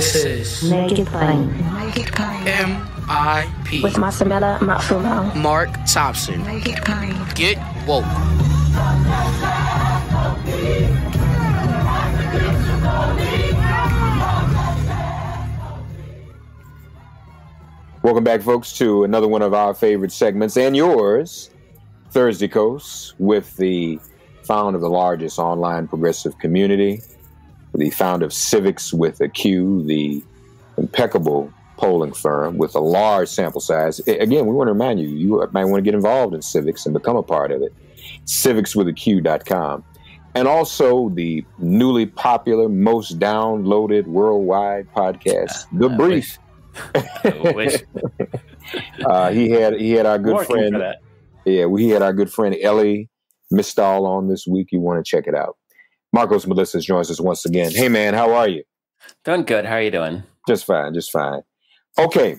This is Make It Plain. MIP With Masamela Matfumo. Mark Thompson. Make It Plain. Get woke. Welcome back, folks, to another one of our favorite segments and yours, Thursday Kos, with the founder of the largest online progressive community, the founder of Civiqs with a Q, the impeccable polling firm with a large sample size. Again, we want to remind you, you might want to get involved in Civiqs and become a part of it. Civiqswithaq.com. And also the newly popular, most downloaded worldwide podcast, The Brief. He had our good friend. Yeah, we had our good friend Ellie Mistal on this week. You want to check it out. Markos Moulitsas joins us once again. Hey man, how are you? Doing good. How are you doing? Just fine, just fine. Okay,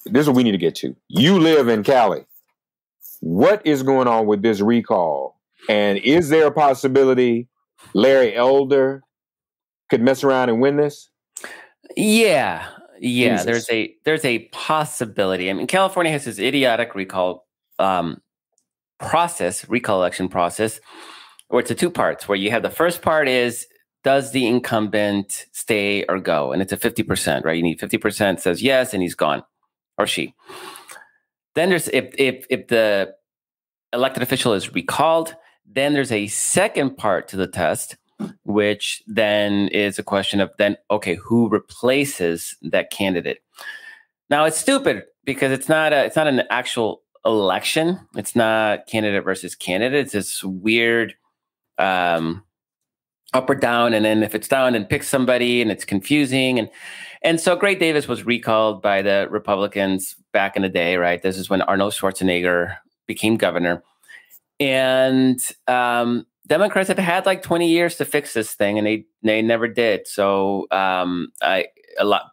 this is what we need to get to. You live in Cali. What is going on with this recall? And is there a possibility Larry Elder could mess around and win this? Yeah. Jesus. There's a possibility. I mean, California has this idiotic recall election process, where it's a two parts. Where you have the first part is, does the incumbent stay or go? And it's a 50%, right? You need 50% says yes, and he's gone, or she. Then there's if the elected official is recalled, then there's a second part to the test, which then is a question of okay, who replaces that candidate? Now it's stupid because it's not an actual election. It's not candidate versus candidate. It's this weird up or down, and then if it's down, then pick somebody, and it's confusing. And so Gray Davis was recalled by the Republicans back in the day, right? This is when Arnold Schwarzenegger became governor. And Democrats had like 20 years to fix this thing, and they never did. So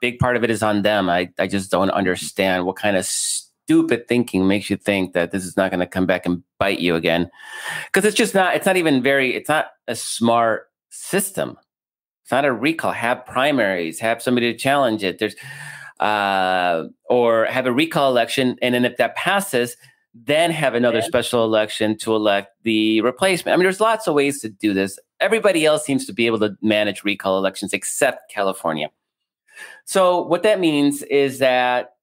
big part of it is on them. I just don't understand what kind of stupid thinking makes you think that this is not going to come back and bite you again. Because it's not a smart system. It's not a recall. Have primaries, have somebody to challenge it. There's or have a recall election, and then if that passes, then have another special election to elect the replacement. I mean, there's lots of ways to do this. Everybody else seems to be able to manage recall elections except California. So what that means is that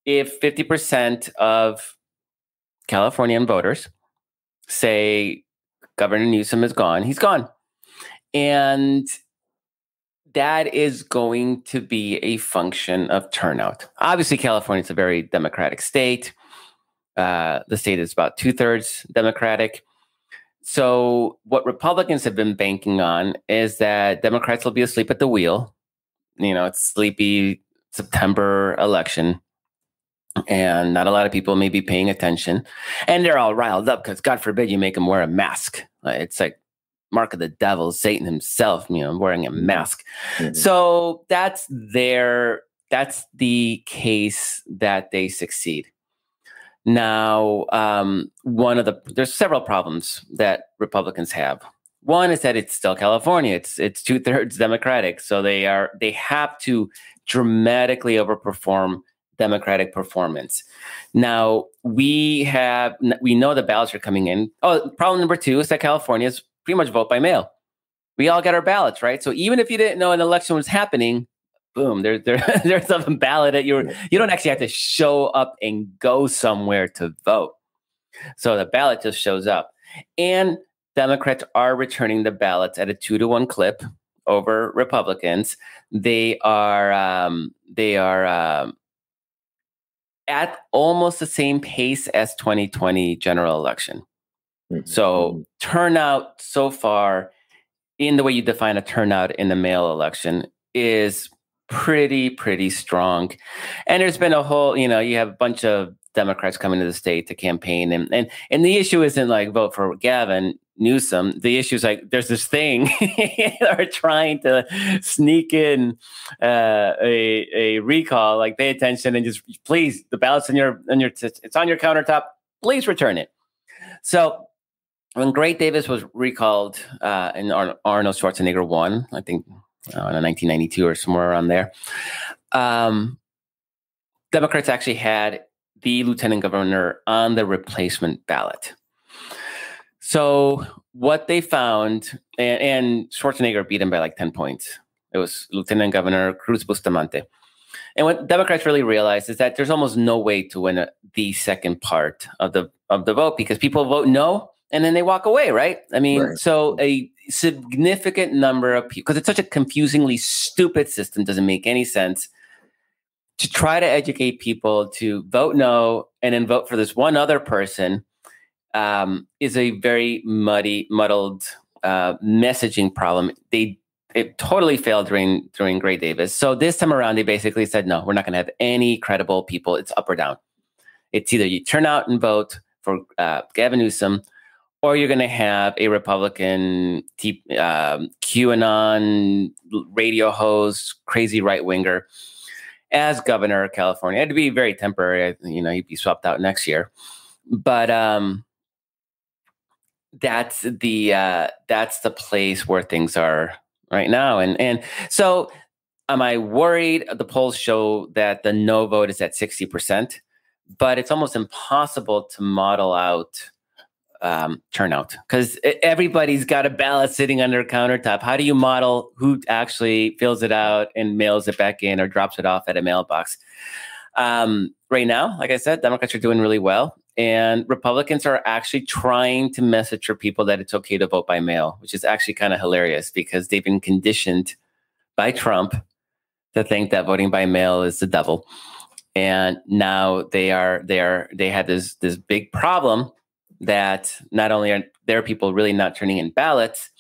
if 50% of Californian voters say Governor Newsom is gone, he's gone. And that is going to be a function of turnout. Obviously, California is a very Democratic state. The state is about 2/3 Democratic. So what Republicans have been banking on is that Democrats will be asleep at the wheel. You know, it's sleepy September election, and not a lot of people may be paying attention. And they're all riled up because, God forbid, you make them wear a mask. It's like mark of the devil, Satan himself, wearing a mask. Mm-hmm. So that's the case that they succeed. Now, there's several problems that Republicans have. One is that it's still California. It's 2/3 Democratic. So they have to dramatically overperform Democratic performance. Now, we know the ballots are coming in. Oh, problem number two is that California is pretty much vote by mail. We all get our ballots, right? So even if you didn't know an election was happening, boom, there's a ballot at you don't actually have to show up and go somewhere to vote. So the ballot just shows up. And Democrats are returning the ballots at a 2-to-1 clip over Republicans. They are at almost the same pace as 2020 general election. Mm-hmm. So turnout so far, in the way you define a turnout in the mail election, is pretty strong. And there's been a whole, you have a bunch of Democrats coming to the state to campaign. And the issue isn't like vote for Gavin Newsom. The issue is like there's this thing they're trying to sneak in a recall, like pay attention and just please, the ballot's it's on your countertop, please return it. So when Gray Davis was recalled and Arnold Schwarzenegger won, I think in 1992 or somewhere around there. Democrats actually had the lieutenant governor on the replacement ballot. So what they found, and Schwarzenegger beat him by like 10 points. It was Lieutenant Governor Cruz Bustamante. And what Democrats really realized is that there's almost no way to win the second part of the vote, because people vote no and then they walk away, right? I mean, right. So a significant number of people, because it's such a confusingly stupid system, doesn't make any sense, to try to educate people to vote no and then vote for this one other person is a very muddled messaging problem. It totally failed during Gray Davis. So this time around, they basically said, no, we're not going to have any credible people. It's up or down. It's either you turn out and vote for Gavin Newsom, or you're going to have a Republican QAnon radio host, crazy right-winger as governor of California. It'd be very temporary. He'd be swapped out next year. But that's the place where things are right now. And so am I worried? The polls show that the no vote is at 60%, but it's almost impossible to model out turnout because everybody's got a ballot sitting under a countertop. How do you model who actually fills it out and mails it back in or drops it off at a mailbox? Right now, like I said, Democrats are doing really well. And Republicans are actually trying to message for people that it's okay to vote by mail, which is actually kind of hilarious because they've been conditioned by Trump to think that voting by mail is the devil. And now they had this big problem that not only are there people really not turning in ballots,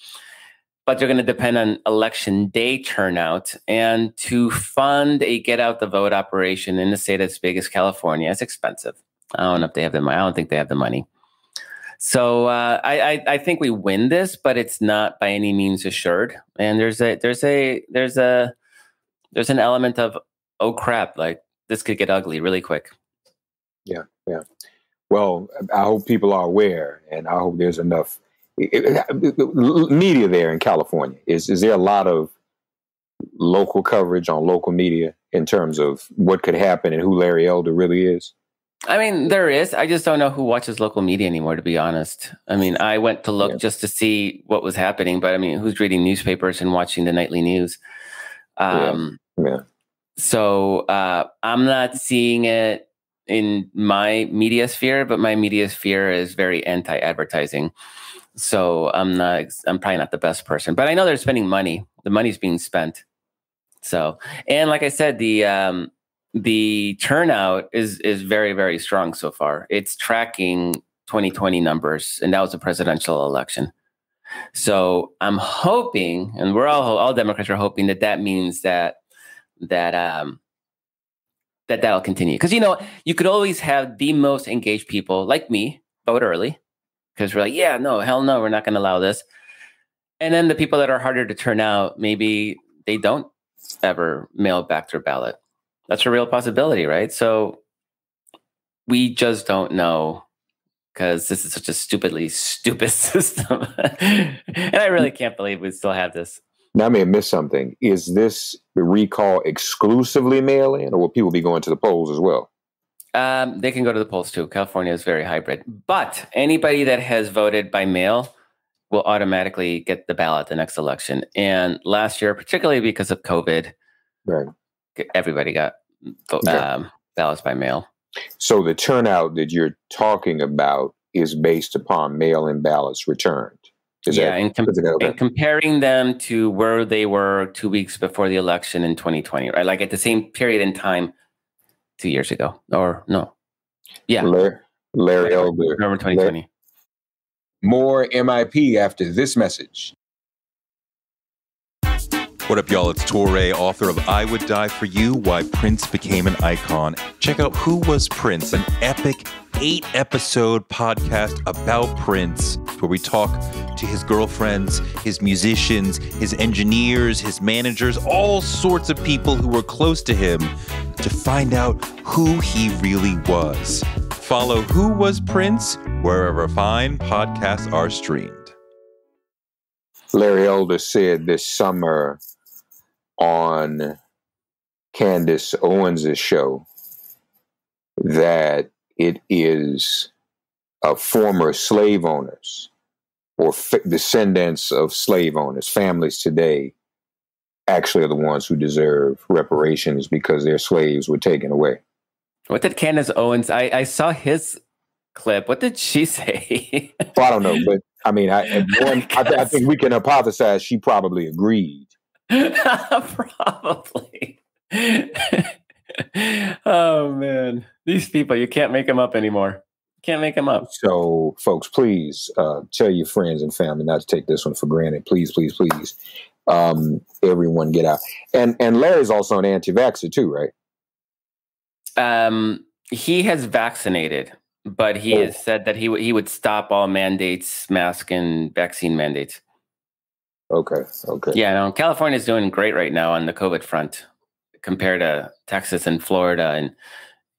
but they're going to depend on election day turnout. And to fund a get out the vote operation in a state as big as California is expensive. I don't know if they have the money. I don't think they have the money. So I think we win this, but it's not by any means assured. And there's an element of, oh crap, like this could get ugly really quick. Yeah. Well, I hope people are aware, and I hope there's enough media there in California. Is there a lot of local coverage on local media in terms of what could happen and who Larry Elder really is? I mean, there is. I just don't know who watches local media anymore, to be honest. I mean, I went to look just to see what was happening, but I mean, who's reading newspapers and watching the nightly news? So I'm not seeing it in my media sphere, but my media sphere is very anti-advertising. So I'm probably not the best person, but I know they're spending money. The money's being spent. So, and like I said, the turnout is very, very strong so far. It's tracking 2020 numbers, and that was a presidential election. So I'm hoping, and we're all Democrats are hoping that means that'll continue. Because you could always have the most engaged people like me vote early, because we're like, yeah, no, hell no, we're not going to allow this. And then the people that are harder to turn out, maybe they don't ever mail back their ballot. That's a real possibility, right? So we just don't know because this is such a stupid system. And I really can't believe we still have this. Now I may have missed something. Is this recall exclusively mail-in, or will people be going to the polls as well? They can go to the polls too. California is very hybrid. But anybody that has voted by mail will automatically get the ballot the next election. And last year, particularly because of COVID, right, everybody got ballots by mail. So the turnout that you're talking about is based upon mail-in ballots returned. And comparing them to where they were 2 weeks before the election in 2020, right? Like at the same period in time 2 years ago, or no? Yeah. Larry Elder. November 2020. More MIP after this message. What up, y'all? It's Torre, author of I Would Die For You, Why Prince Became an Icon. Check out Who Was Prince, an epic 8-episode podcast about Prince, where we talk to his girlfriends, his musicians, his engineers, his managers, all sorts of people who were close to him to find out who he really was. Follow Who Was Prince wherever fine podcasts are streamed. Larry Elder said this summer on Candace Owens' show that it is former slave owners or descendants of slave owners, families today, actually are the ones who deserve reparations because their slaves were taken away. What did Candace Owens? I saw his clip. What did she say? Well, I don't know, but I mean, I think we can hypothesize she probably agreed. Probably. Oh man, these people, you can't make them up anymore. Can't make them up. So, folks, please tell your friends and family not to take this one for granted. Please, please, please. Everyone get out. And Larry's also an anti-vaxxer too, right? He has vaccinated, but he has said that he would stop all mandates, mask and vaccine mandates. Okay. Yeah, no, California is doing great right now on the COVID front compared to Texas and Florida,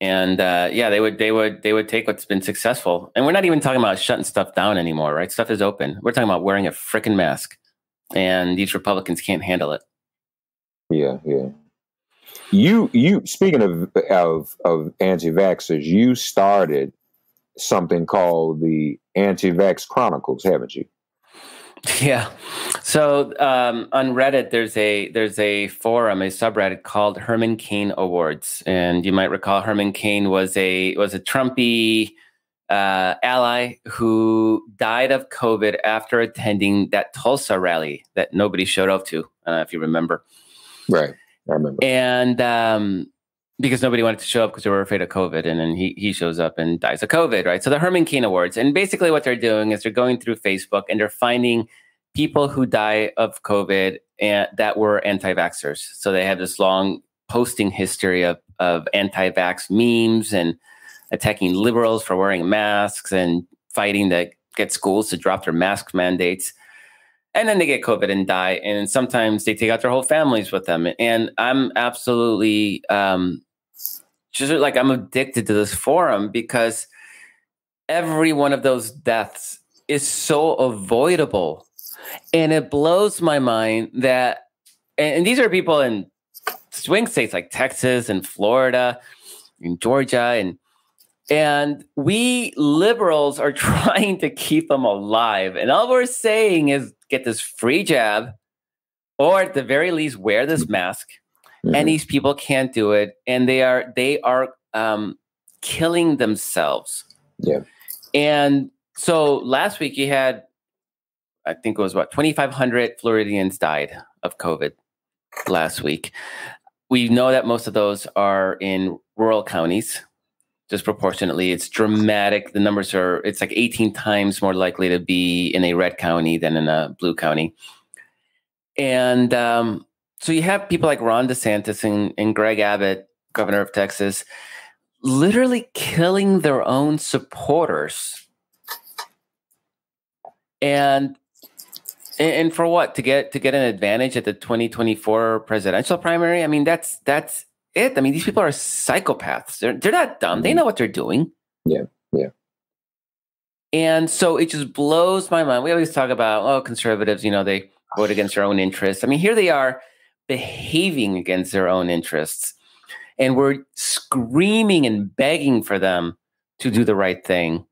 and yeah, they would take what's been successful, and we're not even talking about shutting stuff down anymore, right? Stuff is open. We're talking about wearing a freaking mask, and these Republicans can't handle it. Yeah. You speaking of anti-vaxxers, you started something called the Anti-Vax Chronicles, haven't you? Yeah. So on Reddit, there's a forum, a subreddit called Herman Cain Awards, and you might recall Herman Cain was a Trumpy ally who died of COVID after attending that Tulsa rally that nobody showed up to. I don't know if you remember. Right, I remember. And because nobody wanted to show up because they were afraid of COVID, and then he shows up and dies of COVID, right? So the Herman Cain Awards, and basically what they're doing is they're going through Facebook and they're finding people who die of COVID and that were anti-vaxxers. So they have this long posting history of anti-vax memes and attacking liberals for wearing masks and fighting to get schools to drop their mask mandates. And then they get COVID and die. And sometimes they take out their whole families with them. And I'm absolutely just like, I'm addicted to this forum because every one of those deaths is so avoidable. And it blows my mind that, and these are people in swing states like Texas and Florida and Georgia, and we liberals are trying to keep them alive. And all we're saying is get this free jab, or at the very least, wear this mask. Mm-hmm. And these people can't do it. And they are killing themselves. Yeah. And so last week you had, I think it was 2,500 Floridians died of COVID last week. We know that most of those are in rural counties. Disproportionately, it's dramatic. The numbers it's like 18 times more likely to be in a red county than in a blue county. And so you have people like Ron DeSantis and Greg Abbott, governor of Texas, literally killing their own supporters. And for what? To get an advantage at the 2024 presidential primary? I mean, that's it. I mean, these people are psychopaths. They're not dumb. They know what they're doing. Yeah. And so it just blows my mind. We always talk about, conservatives, they vote against their own interests. I mean, here they are behaving against their own interests. And we're screaming and begging for them to do the right thing.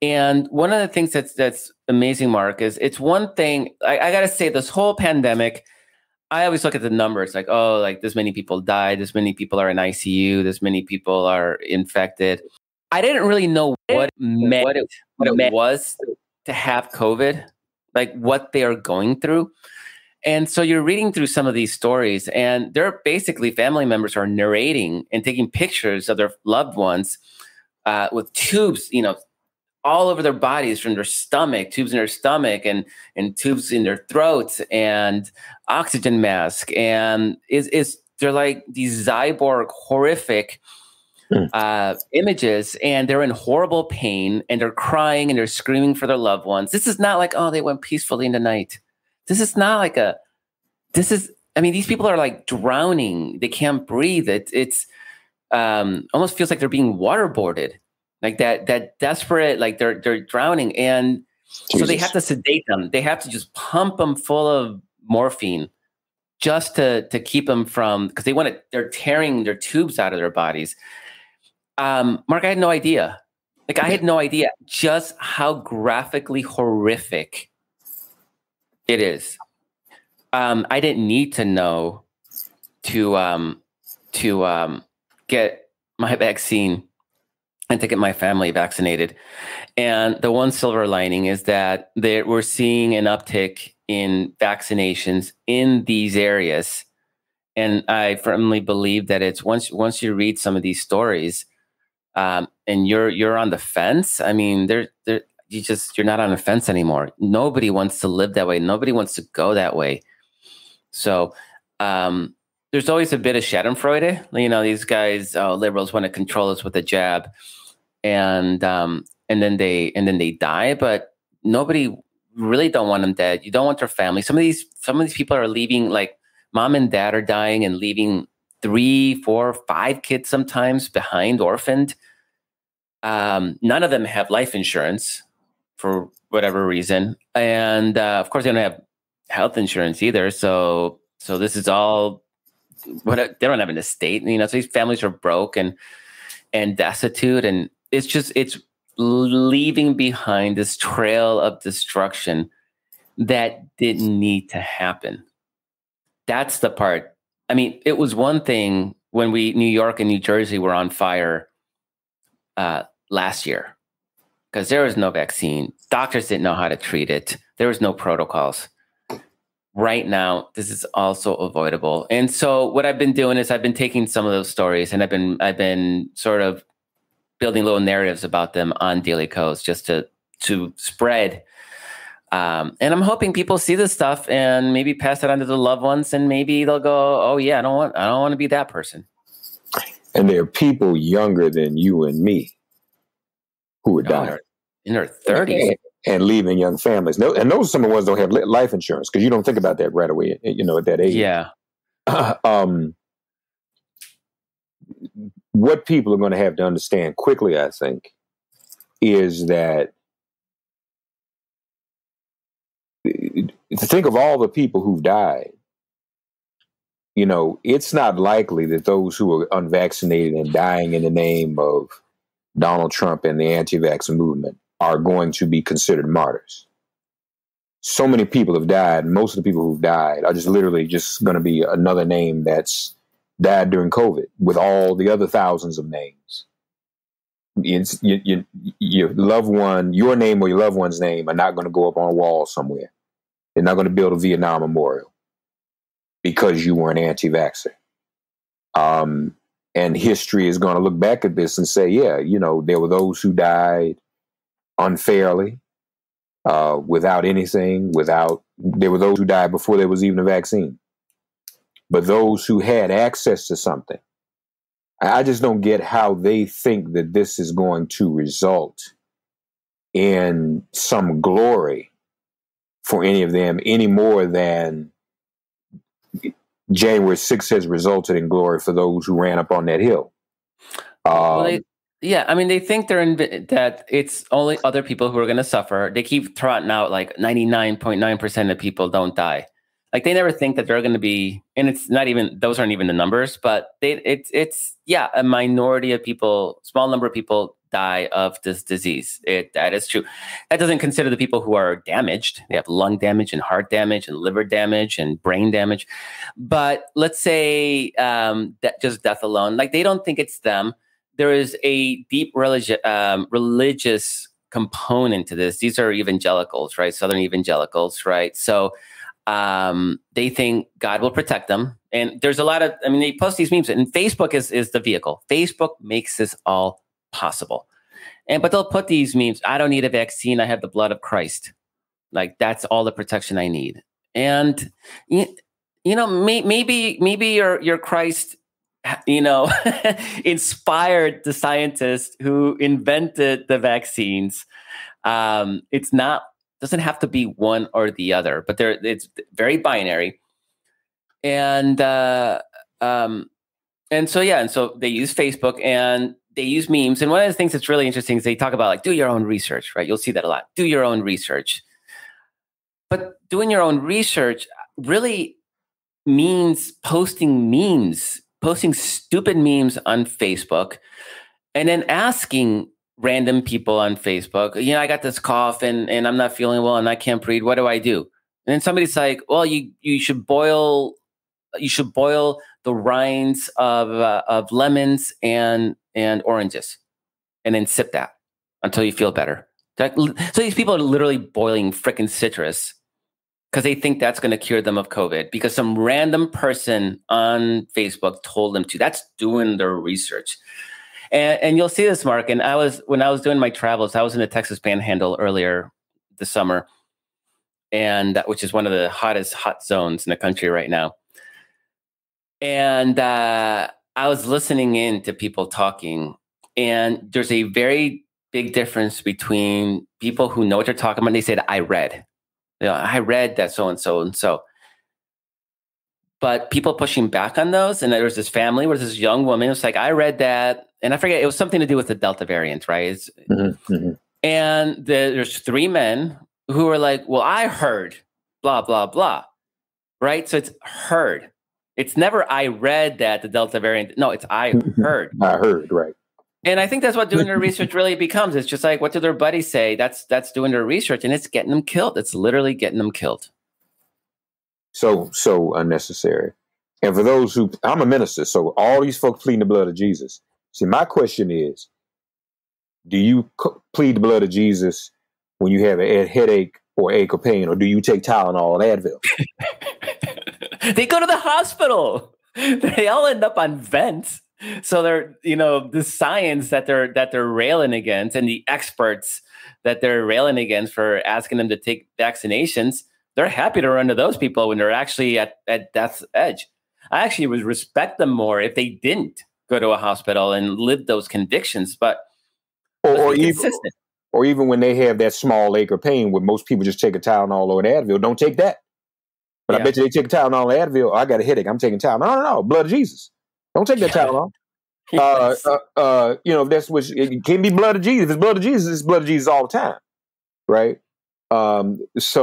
And one of the things that's amazing, Mark, is it's one thing, I got to say, this whole pandemic, I always look at the numbers like, this many people died, this many people are in ICU, this many people are infected. I didn't really know what it was to have COVID, like what they are going through. And so you're reading through some of these stories, and they're basically family members are narrating and taking pictures of their loved ones with tubes, all over their bodies, from their stomach, tubes in their stomach and tubes in their throats and oxygen mask. And they're like these cyborg horrific images, and they're in horrible pain and they're crying and they're screaming for their loved ones. This is not like, they went peacefully in the night. This is not like these people are like drowning. They can't breathe. It's almost feels like they're being waterboarded. Like that desperate, like they're drowning. And Jesus. So they have to sedate them. They have to just pump them full of morphine just to keep them from, because they're tearing their tubes out of their bodies. Mark, I had no idea. Like, I had no idea just how graphically horrific it is. I didn't need to know to get my vaccine and to get my family vaccinated. And the one silver lining is that we're seeing an uptick in vaccinations in these areas. And I firmly believe that it's once you read some of these stories, and you're on the fence. I mean, you're not on the fence anymore. Nobody wants to live that way. Nobody wants to go that way. So there's always a bit of Schadenfreude. You know, these guys, liberals, want to control us with a jab, and then they die. But nobody really don't want them dead. You don't want their family. Some of these people are leaving, like mom and dad are dying and leaving 3, 4, 5 kids sometimes behind, orphaned. None of them have life insurance for whatever reason, and of course they don't have health insurance either. So this is all they don't have an estate. You know, so these families are broke and destitute, and it's leaving behind this trail of destruction that didn't need to happen. That's the part. I mean, it was one thing when New York and New Jersey were on fire last year because there was no vaccine. Doctors didn't know how to treat it. There was no protocols. Right now, this is also avoidable. And so what I've been doing is I've been taking some of those stories and I've been sort of building little narratives about them on DailyKos just to spread. And I'm hoping people see this stuff and maybe pass it on to their loved ones, and maybe they'll go, "Oh yeah, I don't want to be that person." And there are people younger than you and me who are dying in their 30s and leaving young families. No, and those are some of the ones that don't have life insurance because you don't think about that right away. You know, at that age. Yeah. What people are going to have to understand quickly, I think, is that to think of all the people who've died, you know, it's not likely that those who are unvaccinated and dying in the name of Donald Trump and the anti-vaxxer movement are going to be considered martyrs. So many people have died. Most of the people who've died are just literally just going to be another name that's died during COVID with all the other thousands of names. Your loved one, your name or your loved one's name are not going to go up on a wall somewhere. They're not going to build a Vietnam memorial because you were an anti-vaxxer. And history is going to look back at this and say, yeah, you know, there were those who died unfairly, without anything, there were those who died before there was even a vaccine. But those who had access to something, I just don't get how they think that this is going to result in some glory for any of them any more than January 6th has resulted in glory for those who ran up on that hill. They think that it's only other people who are going to suffer. They keep trotting out like 99.9% of people don't die. Like they never think that they're going to be, and it's not even, those aren't even the numbers, but it's a minority of people, small number of people die of this disease. That is true. That doesn't consider the people who are damaged. They have lung damage and heart damage and liver damage and brain damage. But let's say that just death alone, like they don't think it's them. There is a deep religious component to this. These are evangelicals, right? Southern evangelicals, right? So they think God will protect them. And there's a lot of, they post these memes, and Facebook is the vehicle. Facebook makes this all possible. But they'll put these memes, I don't need a vaccine, I have the blood of Christ. Like that's all the protection I need. And maybe your Christ, inspired the scientists who invented the vaccines. Doesn't have to be one or the other, but it's very binary. And so they use Facebook and they use memes. And one of the things that's really interesting is they talk about like, do your own research, right? You'll see that a lot. Do your own research. But doing your own research, really, means posting stupid memes on Facebook, and then asking random people on Facebook, I got this cough and I'm not feeling well and I can't breathe. What do I do? And then somebody's like, well, you should boil the rinds of lemons and oranges, and then sip that until you feel better. So these people are literally boiling freaking citrus because they think that's going to cure them of COVID because some random person on Facebook told them to. That's doing their research. And you'll see this, Mark. And when I was doing my travels, I was in the Texas Panhandle earlier this summer, and which is one of the hottest hot zones in the country right now. And I was listening in to people talking, and there's a very big difference between people who know what they're talking about. And they said, I read that so-and-so and so. But people pushing back on those. And there was this family where this young woman was like, I read that. And I forget, it was something to do with the Delta variant, right? And there's three men who were like, well, I heard blah, blah, blah. Right? So it's heard. It's never I read that the Delta variant. No, it's I heard. I heard, right. And I think that's what doing their research really becomes. It's just like, what do their buddies say? That's doing their research, and it's getting them killed. It's literally getting them killed. So unnecessary. And for those I'm a minister, so all these folks pleading the blood of Jesus. See, my question is, do you plead the blood of Jesus when you have a headache or ache or pain, or do you take Tylenol and Advil? They go to the hospital. They all end up on vents. So they're, the science that they're railing against, and the experts that they're railing against for asking them to take vaccinations, they're happy to run to those people when they're actually at death's edge. I actually would respect them more if they didn't go to a hospital and live those convictions, but or even when they have that small ache or pain, where most people just take a Tylenol or an Advil, don't take that. But I bet you they take a Tylenol or Advil. Oh, I got a headache, I'm taking Tylenol. No, blood of Jesus. Don't take that Tylenol. Yes. If that's what it can be, blood of Jesus. If it's blood of Jesus, it's blood of Jesus all the time, right? It's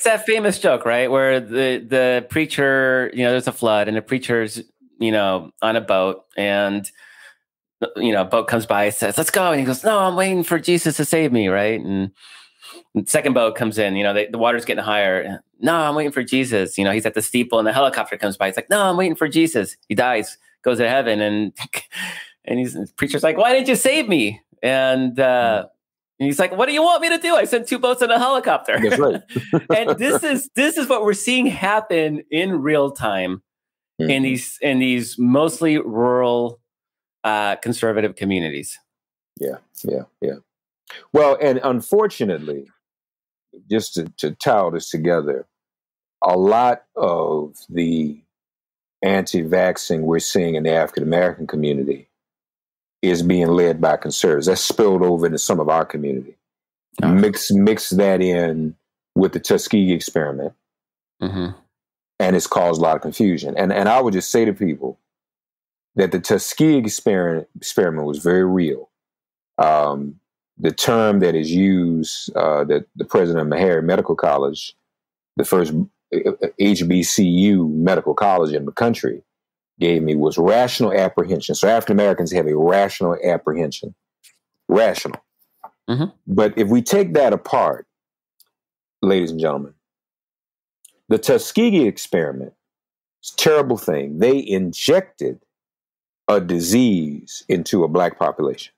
that famous joke, right, where the preacher, there's a flood, and the preacher's, on a boat, and a boat comes by and says, "Let's go," and he goes, "No, I'm waiting for Jesus to save me," right? And the second boat comes in, the water's getting higher. "No, I'm waiting for Jesus." He's at the steeple, and the helicopter comes by. It's like, "No, I'm waiting for Jesus." He dies, goes to heaven, and the preacher's like, "Why didn't you save me?" And he's like, "What do you want me to do? I sent two boats and a helicopter." That's right. And this is what we're seeing happen in real time in these mostly rural conservative communities. Yeah. Well, and unfortunately, just to tie all this together, a lot of the anti-vaxxing we're seeing in the African American community is being led by conservatives. That's spilled over into some of our community. Mix that in with the Tuskegee experiment, and it's caused a lot of confusion. And I would just say to people that the Tuskegee experiment was very real. The term that is used, that the president of Meharry Medical College, the first HBCU medical college in the country, gave me, was rational apprehension. So African Americans have a rational apprehension. Rational. But if we take that apart, ladies and gentlemen, the Tuskegee experiment is a terrible thing. They injected a disease into a black population.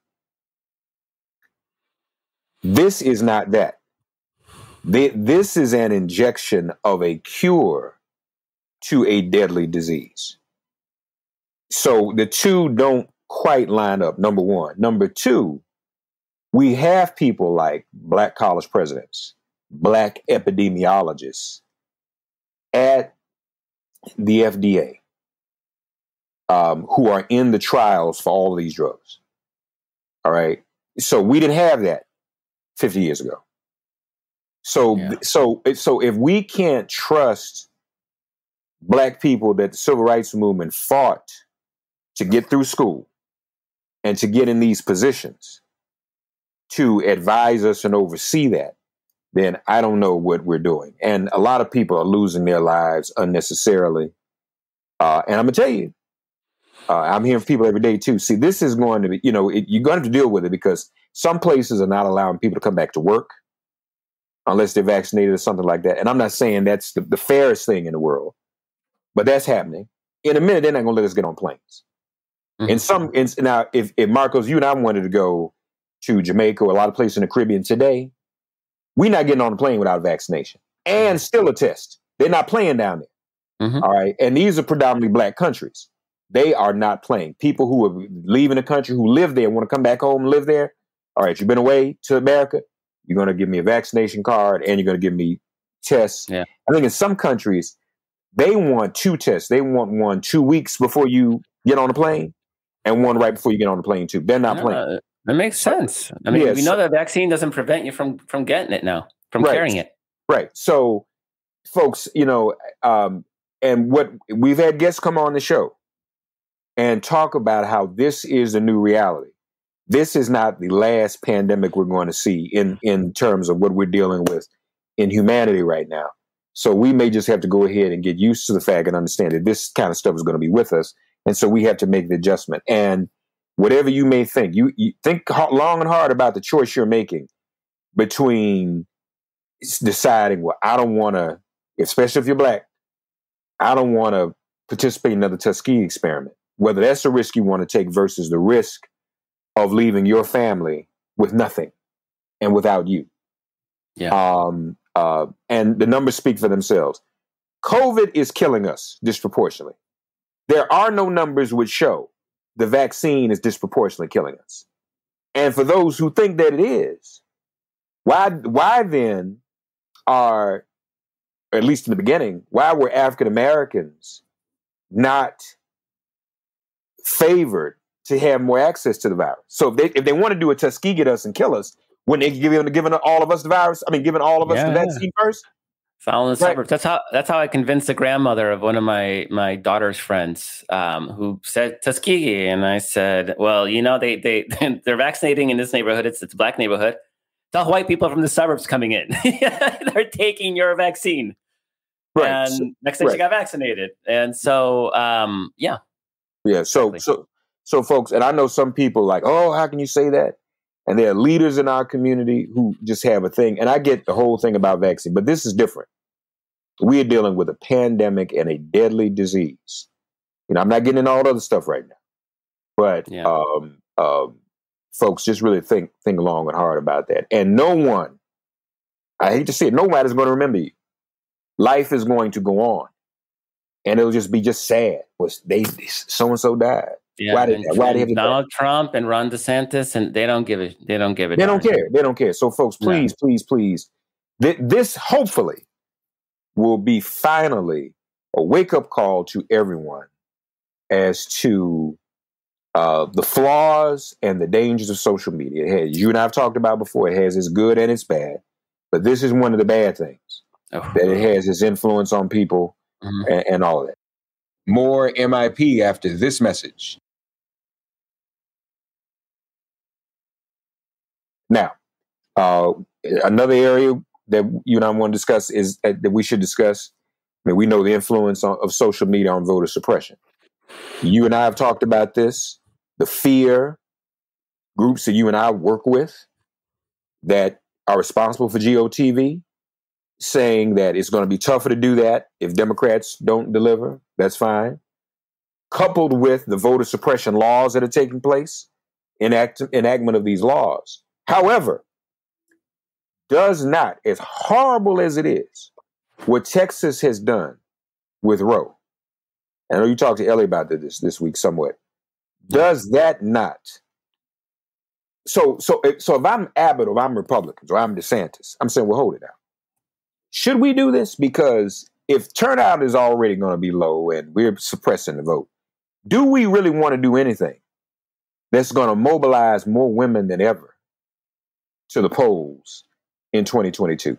This is not that. This is an injection of a cure to a deadly disease. So the two don't quite line up, number one. Number two, we have people like black college presidents, black epidemiologists at the FDA who are in the trials for all of these drugs. All right. So we didn't have that 50 years ago. So if we can't trust black people that the civil rights movement fought to get through school and to get in these positions to advise us and oversee that, then I don't know what we're doing. And a lot of people are losing their lives unnecessarily. And I'm going to tell you, I'm hearing from people every day too. See, this is going to be, you're going to have to deal with it because some places are not allowing people to come back to work unless they're vaccinated or something like that. And I'm not saying that's the fairest thing in the world, but that's happening. In a minute, they're not going to let us get on planes. Mm-hmm. Now, if Markos, you and I wanted to go to Jamaica or a lot of places in the Caribbean today, we're not getting on the plane without a vaccination and still a test. They're not playing down there. Mm-hmm. All right. And these are predominantly black countries. They are not playing. People who are leaving the country, who live there, want to come back home and live there. All right. You've been away to America. You're going to give me a vaccination card and you're going to give me tests. Yeah. I think in some countries, they want 2 tests. They want one 2 weeks before you get on the plane and one right before you get on the plane too. They're not playing. That makes sense. I mean, we know that vaccine doesn't prevent you from getting it now, from carrying it. Right. So, folks, and what we've had guests come on the show and talk about how this is the new reality. This is not the last pandemic we're going to see in terms of what we're dealing with in humanity right now. So we may just have to go ahead and get used to the fact and understand that this kind of stuff is going to be with us. And so we have to make the adjustment. And whatever you may think, you think long and hard about the choice you're making between deciding, well, I don't want to, especially if you're black, I don't want to participate in another Tuskegee experiment. Whether that's the risk you want to take versus the risk of leaving your family with nothing and without you. Yeah. And the numbers speak for themselves. COVID is killing us disproportionately. There are no numbers which show the vaccine is disproportionately killing us. And for those who think that it is, why then are, or at least in the beginning, why were African Americans not favored to have more access to the virus? So if they want to do a Tuskegee at us and kill us, wouldn't they giving all of us the virus? I mean, giving all of us the vaccine first? Following the suburbs. That's how I convinced the grandmother of one of my daughter's friends who said Tuskegee, and I said, well, they're vaccinating in this neighborhood. It's a black neighborhood. Tell white people from the suburbs coming in. They're taking your vaccine. Right. And next day she got vaccinated. And so, yeah. Yeah. So folks, and I know some people like, oh, how can you say that? And there are leaders in our community who just have a thing. And I get the whole thing about vaccine, but this is different. We are dealing with a pandemic and a deadly disease. I'm not getting into all the other stuff right now, but folks, just really think long and hard about that. And no one, I hate to say it, nobody's going to remember you. Life is going to go on, and it'll just be sad. So and so died. Yeah, why did Donald Trump and Ron DeSantis, and they don't give it. They don't care. They don't care. So, folks, please. This hopefully will be finally a wake-up call to everyone as to the flaws and the dangers of social media. You and I have talked about before. It has its good and its bad, but this is one of the bad things that it has its influence on people and all of that. More MIP after this message. Now, another area that you and I want to discuss is that we should discuss. I mean, we know the influence of social media on voter suppression. You and I have talked about this. The fear groups that you and I work with that are responsible for GOTV, saying that it's going to be tougher to do that if Democrats don't deliver. That's fine. Coupled with the voter suppression laws that are taking place, enactment of these laws. However, does not, as horrible as it is, what Texas has done with Roe. I know you talked to Ellie about this week somewhat. Does that not? So if I'm Abbott or I'm Republicans or I'm DeSantis, I'm saying, well, hold it now. Should we do this? Because if turnout is already going to be low and we're suppressing the vote, do we really want to do anything that's going to mobilize more women than ever to the polls in 2022?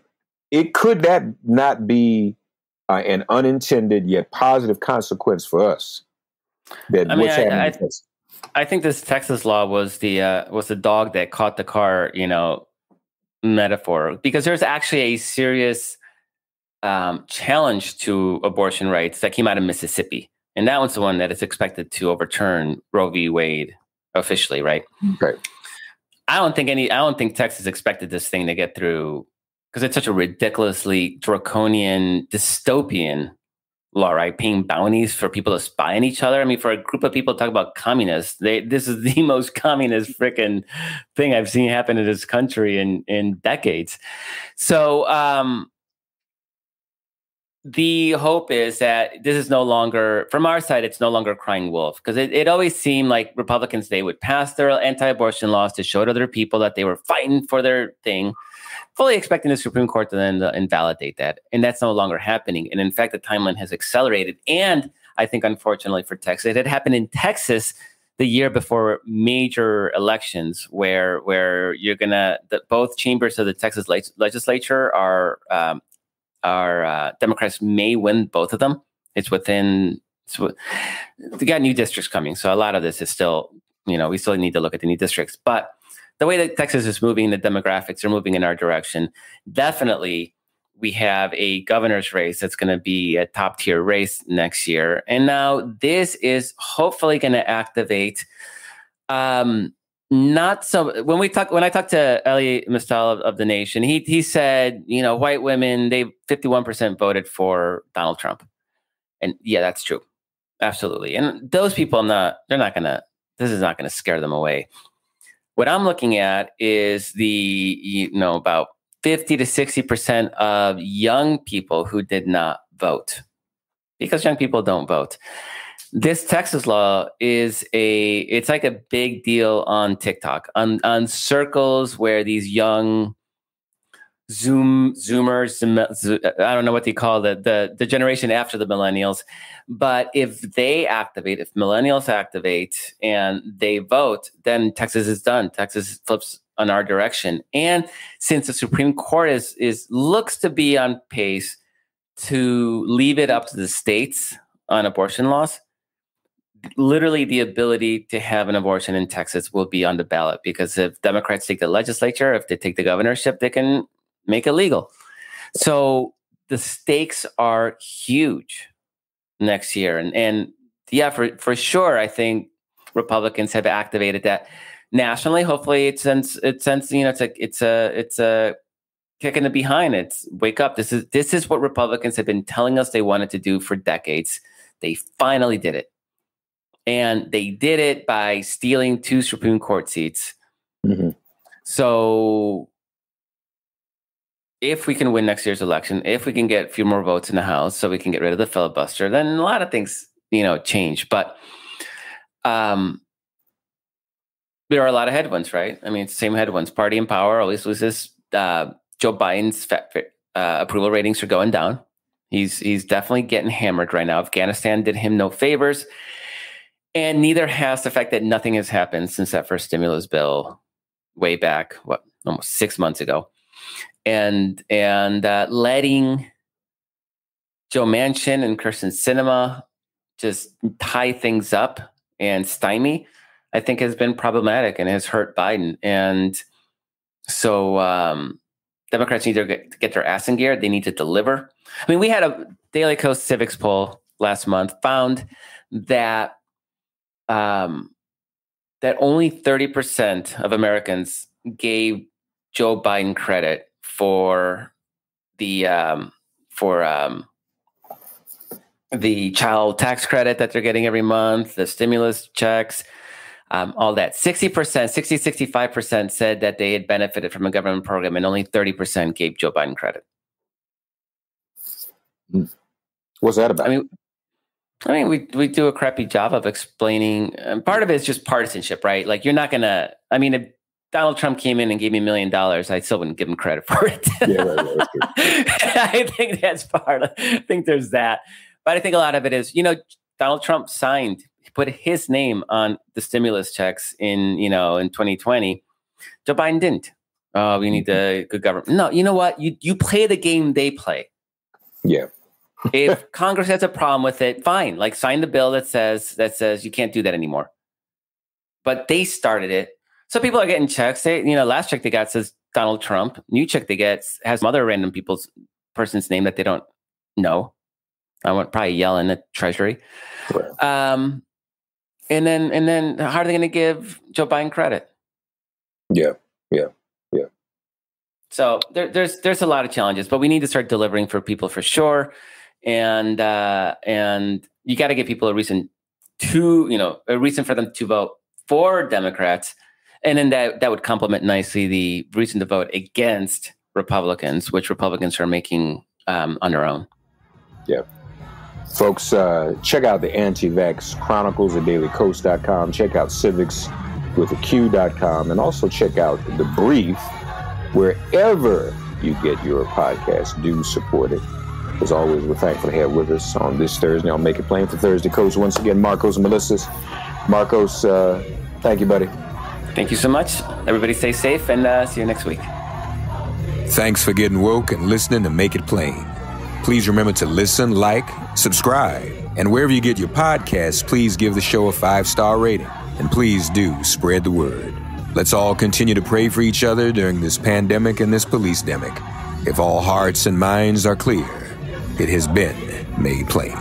Could that not be an unintended yet positive consequence for us? I think this Texas law was the dog that caught the car, metaphor, because there's actually a serious challenge to abortion rights that came out of Mississippi. And that one's the one that is expected to overturn Roe v. Wade officially, right? Right. I don't think Texas expected this thing to get through because it's such a ridiculously draconian, dystopian law, right? Paying bounties for people to spy on each other. I mean, for a group of people to talk about communists, this is the most communist freaking thing I've seen happen in this country in decades. So the hope is that this is no longer, from our side, it's no longer crying wolf, because it always seemed like Republicans, they would pass their anti-abortion laws to show to other people that they were fighting for their thing, fully expecting the Supreme Court to then invalidate that. And that's no longer happening. And in fact, the timeline has accelerated. And I think, unfortunately for Texas, it had happened in Texas the year before major elections where you're going to, both chambers of the Texas legislature are Democrats may win both of them. They got new districts coming. So a lot of this is still, we still need to look at the new districts. But the way that Texas is moving, the demographics are moving in our direction. Definitely, we have a governor's race that's going to be a top tier race next year. And now this is hopefully going to activate not so. When I talked to Elie Mystal of The Nation, he said, white women, 51% voted for Donald Trump, and yeah, that's true, absolutely. And those people, this is not gonna scare them away. What I'm looking at is the about 50 to 60% of young people who did not vote, because young people don't vote. This Texas law it's like a big deal on TikTok, on circles where these young Zoomers, I don't know what they call the generation after the millennials, but if millennials activate and they vote, then Texas is done. Texas flips on our direction. And since the Supreme Court looks to be on pace to leave it up to the states on abortion laws, literally the ability to have an abortion in Texas will be on the ballot, because if Democrats take the legislature, if they take the governorship, they can make it legal. So the stakes are huge next year. And yeah, for sure, I think Republicans have activated that nationally. Hopefully it's a kick in the behind. It's wake up. This is what Republicans have been telling us they wanted to do for decades. They finally did it. And they did it by stealing 2 Supreme Court seats. Mm-hmm. So if we can win next year's election, if we can get a few more votes in the House so we can get rid of the filibuster, then a lot of things, change. But there are a lot of headwinds, right? I mean, it's the same headwinds. Party in power always loses. Joe Biden's approval ratings are going down. He's definitely getting hammered right now. Afghanistan did him no favors. And neither has the fact that nothing has happened since that first stimulus bill way back, almost 6 months ago. And letting Joe Manchin and Kyrsten Sinema just tie things up and stymie, I think has been problematic and has hurt Biden. And so Democrats need to get their ass in gear. They need to deliver. I mean, we had a DailyKos Civiqs poll last month found that that only 30% of Americans gave Joe Biden credit for the child tax credit that they're getting every month, the stimulus checks, all that. 65% said that they had benefited from a government program, and only 30% gave Joe Biden credit. What's that about? I mean, we do a crappy job of explaining. And part of it is just partisanship, right? Like, you're not going to, if Donald Trump came in and gave me $1 million, I still wouldn't give him credit for it. Yeah, right. I think that's part of, I think there's that. But I think a lot of it is, Donald Trump put his name on the stimulus checks in 2020. Joe Biden didn't. Oh, we need the good government. No, you know what? You play the game they play. Yeah. If Congress has a problem with it, fine. Like, sign the bill that says you can't do that anymore. But they started it. So people are getting checks. Last check they got says Donald Trump. New check they get has some other random person's name that they don't know. I would probably yell in the Treasury. Right. And then how are they going to give Joe Biden credit? Yeah. So there's a lot of challenges, but we need to start delivering for people for sure. And you got to give people a reason for them to vote for Democrats. And then that would complement nicely the reason to vote against Republicans, which Republicans are making on their own. Yeah. Folks, check out the Anti-Vax Chronicles at DailyKos.com. Check out Civiqs with a Q.com. And also check out The Brief wherever you get your podcast. Do support it. As always, we're thankful to have with us on this Thursday. I'll make it plain for Thursday Kos. Once again, Markos Moulitsas. Markos, thank you, buddy. Thank you so much. Everybody stay safe, and see you next week. Thanks for getting woke and listening to Make It Plain. Please remember to listen, like, subscribe, and wherever you get your podcasts, please give the show a 5-star rating. And please do spread the word. Let's all continue to pray for each other during this pandemic and this police-demic. If all hearts and minds are clear, it has been made plain.